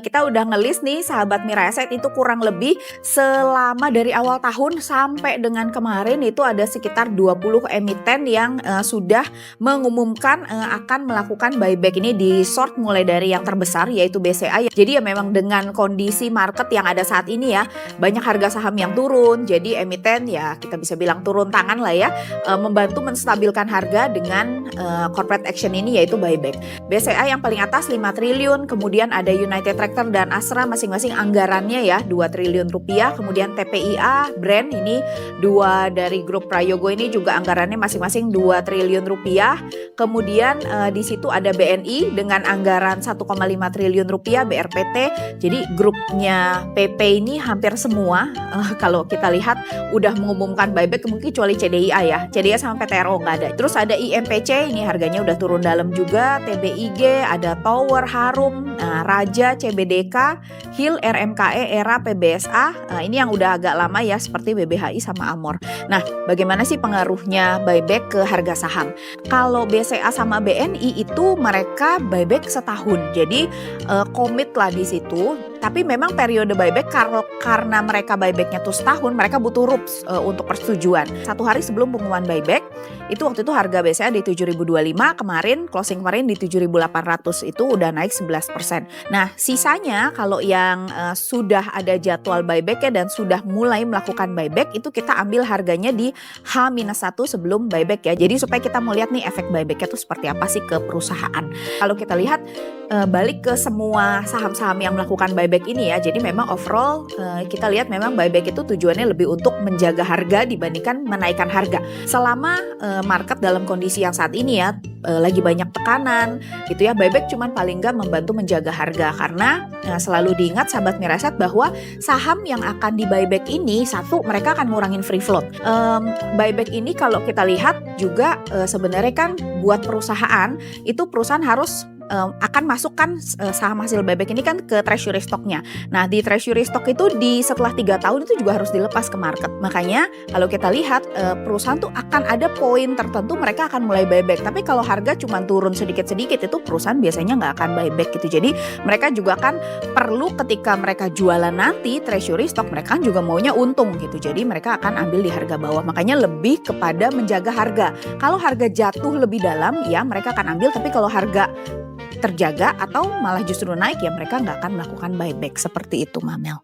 kita udah ngelis nih sahabat Miraset itu kurang lebih selama dari awal tahun sampai dengan kemarin itu ada sekitar 20 emiten yang sudah mengumumkan akan melakukan buyback ini di short mulai dari yang terbesar yaitu BCA. Jadi ya memang dengan kondisi market yang ada saat ini ya, banyak harga saham yang turun. Jadi emiten ya kita bisa bilang turun tangan lah ya, membantu menstabilkan harga dengan corporate action ini yaitu buyback. BCA yang paling atas 5 triliun, kemudian ada United Tractor dan Astra masing-masing anggarannya ya 2 triliun rupiah, kemudian TPIA, Brand ini dua dari grup Prayogo ini juga anggarannya masing-masing 2 triliun rupiah. Kemudian di situ ada BNI dengan anggaran 1,5 triliun rupiah, BRPT. Jadi grupnya PP ini hampir semua kalau kita lihat udah mengumumkan buyback, mungkin kecuali CDIA ya. CDIA sama PTRO nggak ada. Terus ada IMPC, ini harganya udah turun dalam juga, TBIG, ada Tower, Harum, Raja, CBDK, HIL, RMKE, ERA, PBSA. Ini yang udah agak lama ya seperti BBHI sama Amor. Nah, bagaimana sih pengaruhnya buyback ke harga saham? Kalau BCA sama BNI itu mereka buyback setahun. Jadi komit lah di situ. Tapi memang periode buyback karena mereka buybacknya tuh setahun, mereka butuh rups untuk persetujuan. 1 hari sebelum pengumuman buyback, itu waktu itu harga BCA di 7.025, kemarin closing kemarin di 7.800, itu udah naik 11%. Nah sisanya kalau yang sudah ada jadwal buybacknya dan sudah mulai melakukan buyback, itu kita ambil harganya di H-1 sebelum buyback ya. Jadi supaya kita mau lihat nih efek buybacknya tuh seperti apa sih ke perusahaan. Kalau kita lihat balik ke semua saham-saham yang melakukan buyback ini ya, jadi memang overall kita lihat memang buyback itu tujuannya lebih untuk menjaga harga dibandingkan menaikkan harga. Selama market dalam kondisi yang saat ini ya lagi banyak tekanan gitu ya, buyback cuman paling nggak membantu menjaga harga. Karena selalu diingat sahabat Miraset bahwa saham yang akan di buyback ini, satu, mereka akan ngurangin free float. Buyback ini kalau kita lihat juga sebenarnya kan buat perusahaan itu perusahaan harus akan masukkan saham hasil buyback ini kan ke treasury stocknya. Nah di treasury stock itu setelah 3 tahun itu juga harus dilepas ke market. Makanya kalau kita lihat perusahaan tuh akan ada poin tertentu mereka akan mulai buyback. Tapi kalau harga cuma turun sedikit-sedikit itu perusahaan biasanya nggak akan buyback gitu. Jadi mereka juga kan perlu ketika mereka jualan nanti treasury stock, mereka kan juga maunya untung gitu. Jadi mereka akan ambil di harga bawah. Makanya lebih kepada menjaga harga. Kalau harga jatuh lebih dalam ya mereka akan ambil, tapi kalau harga terjaga atau malah justru naik ya mereka nggak akan melakukan buyback. Seperti itu Mamel.